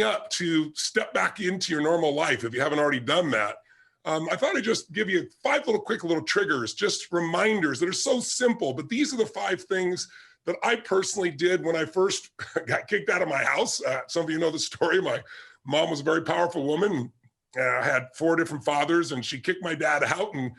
up to step back into your normal life, if you haven't already done that, I thought I'd just give you 5 quick little triggers, just reminders that are so simple, but these are the 5 things that I personally did when I first got kicked out of my house. Some of you know the story. My mom was a very powerful woman. I had 4 different fathers, and she kicked my dad out. And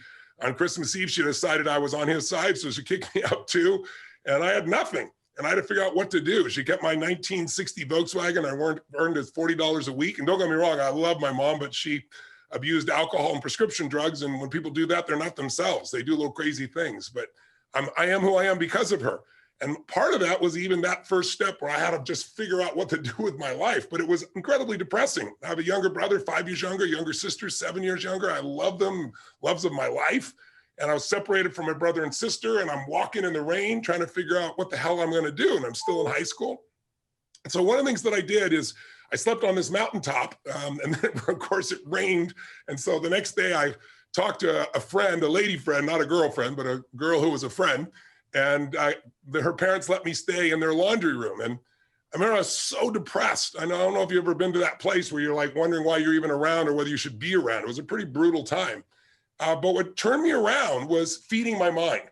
on Christmas Eve, she decided I was on his side, so she kicked me out too. And I had nothing, and I had to figure out what to do. She kept my 1960 Volkswagen. I earned as $40 a week. And don't get me wrong, I love my mom, but she abused alcohol and prescription drugs. And when people do that, they're not themselves. They do little crazy things. But I am who I am because of her. And part of that was even that first step where I had to just figure out what to do with my life. But it was incredibly depressing. I have a younger brother, 5 years younger sister, 7 years younger. I love them, loves of my life. And I was separated from my brother and sister, and I'm walking in the rain trying to figure out what the hell I'm going to do. And I'm still in high school. And so one of the things that I did is I slept on this mountaintop, and then of course it rained. And so the next day I talked to a friend, a lady friend, not a girlfriend, but a girl who was a friend. And her parents let me stay in their laundry room. And I remember I was so depressed. I don't know if you've ever been to that place where you're like wondering why you're even around or whether you should be around. It was a pretty brutal time. But what turned me around was feeding my mind.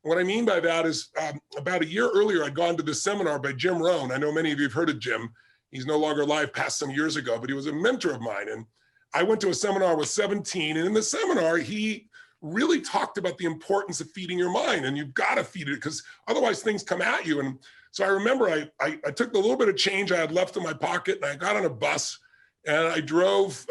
What I mean by that is about a year earlier, I'd gone to this seminar by Jim Rohn. I know many of you have heard of Jim. He's no longer alive, passed some years ago, but he was a mentor of mine. And I went to a seminar with 17. And in the seminar, he really talked about the importance of feeding your mind. And you've got to feed it because otherwise things come at you. And so I remember I took the little bit of change I had left in my pocket, and I got on a bus. And I drove,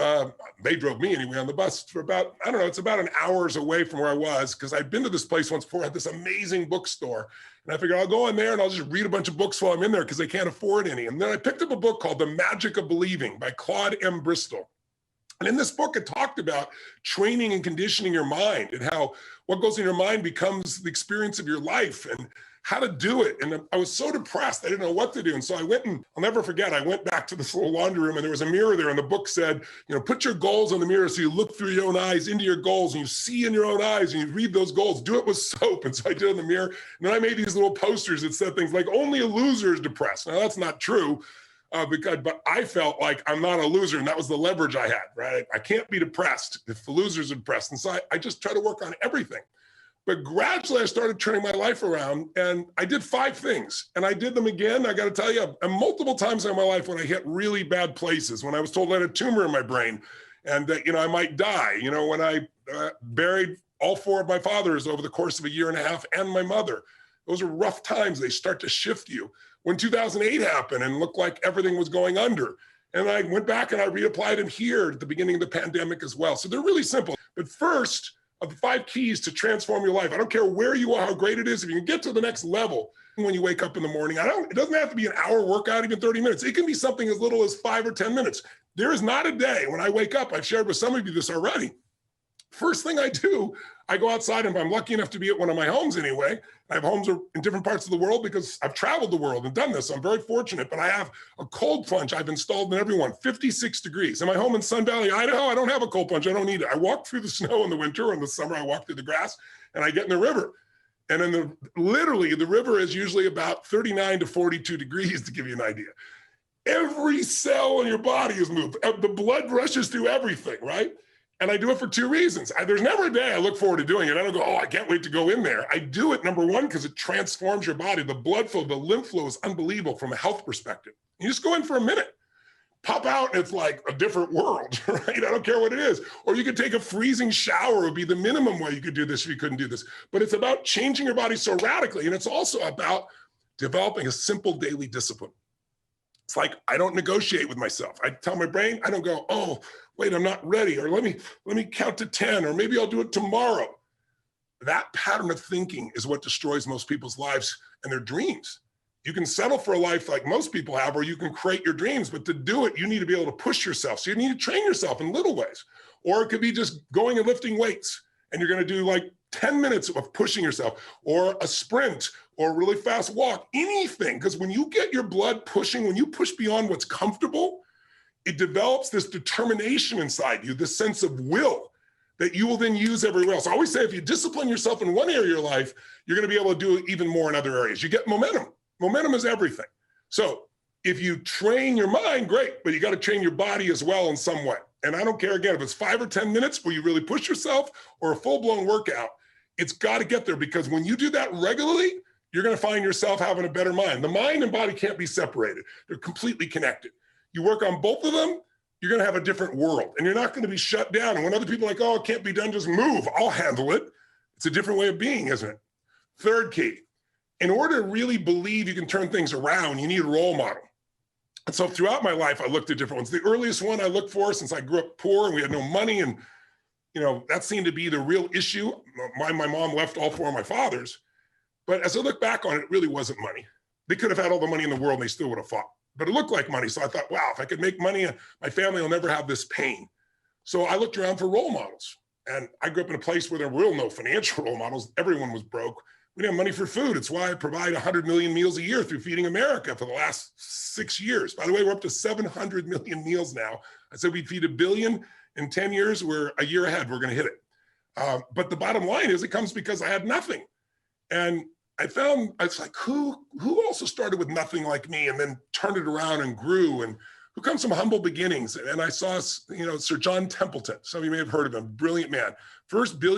they drove me anyway on the bus for about, I don't know, it's about an hour's away from where I was, because I'd been to this place once before, had this amazing bookstore. And I figured I'll go in there and I'll just read a bunch of books while I'm in there because they can't afford any. And then I picked up a book called The Magic of Believing by Claude M. Bristol. And in this book, it talked about training and conditioning your mind and how what goes in your mind becomes the experience of your life and how to do it. And I was so depressed, I didn't know what to do. And so I went, and I'll never forget, I went back to this little laundry room, and there was a mirror there. And the book said, put your goals on the mirror so you look through your own eyes into your goals, and you see in your own eyes, and you read those goals. Do it with soap. And so I did it in the mirror. And then I made these little posters that said things like, only a loser is depressed. Now, that's not true. But I felt like I'm not a loser, and that was the leverage I had, right? I can't be depressed if the losers are depressed. And so I just try to work on everything. But gradually I started turning my life around, and I did 5 things, and I did them again. I got to tell you, multiple times in my life when I hit really bad places, when I was told I had a tumor in my brain and that, I might die, when I buried all 4 of my fathers over the course of a year and a half and my mother. Those are rough times. They start to shift you. When 2008 happened and looked like everything was going under, and I went back and I reapplied them here at the beginning of the pandemic as well. So they're really simple. But first, of the 5 keys to transform your life, I don't care where you are, how great it is, if you can get to the next level when you wake up in the morning. It doesn't have to be an hour workout, even 30 minutes. It can be something as little as 5 or 10 minutes. There is not a day when I wake up, I've shared with some of you this already. First thing I do, I go outside, and if I'm lucky enough to be at one of my homes anyway, I have homes in different parts of the world because I've traveled the world and done this. So I'm very fortunate, but I have a cold plunge I've installed in everyone, 56 degrees. In my home in Sun Valley, Idaho, I don't have a cold plunge. I don't need it. I walk through the snow in the winter, or in the summer, I walk through the grass, and I get in the river. And literally, the river is usually about 39 to 42 degrees, to give you an idea. Every cell in your body is moved. The blood rushes through everything, right? And I do it for 2 reasons. There's never a day I look forward to doing it. I don't go, I can't wait to go in there. I do it, number 1, because it transforms your body. The blood flow, the lymph flow is unbelievable from a health perspective. You just go in for a minute, pop out, and it's like a different world, right? I don't care what it is. Or you could take a freezing shower would be the minimum way you could do this if you couldn't do this. But it's about changing your body so radically. And it's also about developing a simple daily discipline. It's like, I don't negotiate with myself. I tell my brain, I don't go, oh, wait, I'm not ready. Or let me count to 10, or maybe I'll do it tomorrow. That pattern of thinking is what destroys most people's lives and their dreams. You can settle for a life like most people have, or you can create your dreams, but to do it, you need to be able to push yourself. So you need to train yourself in little ways. Or it could be just going and lifting weights, and you're going to do like 10 minutes of pushing yourself, or a sprint, or a really fast walk, anything. Because when you get your blood pushing, when you push beyond what's comfortable, it develops this determination inside you, this sense of will that you will then use everywhere else. I always say, if you discipline yourself in one area of your life, you're going to be able to do even more in other areas. You get momentum. Momentum is everything. So If you train your mind, great, but you got to train your body as well in some way. And I don't care, again, if it's 5 or 10 minutes where you really push yourself or a full-blown workout, it's got to get there, because when you do that regularly, you're going to find yourself having a better mind. The mind and body can't be separated. They're completely connected. You work on both of them, you're going to have a different world, and you're not going to be shut down. And when other people are like, oh, it can't be done, just move, I'll handle it. It's a different way of being, isn't it? Third key, in order to really believe you can turn things around, you need a role model. And so throughout my life, I looked at different ones. The earliest one I looked for, since I grew up poor and we had no money, and that seemed to be the real issue. My mom left all 4 of my fathers. But as I look back on it, it really wasn't money. They could have had all the money in the world and they still would have fought. But it looked like money. So I thought, wow, if I could make money, my family will never have this pain. So I looked around for role models. And I grew up in a place where there were no financial role models. Everyone was broke. We didn't have money for food. It's why I provide 100 million meals a year through Feeding America for the last 6 years. By the way, we're up to 700 million meals now. I said we'd feed 1 billion in 10 years. We're a year ahead. We're going to hit it. But the bottom line is it comes because I had nothing. And I found, it's like, who also started with nothing like me and then turned it around and grew, and who comes from humble beginnings. And I saw, Sir John Templeton. Some of you may have heard of him, brilliant man. First billion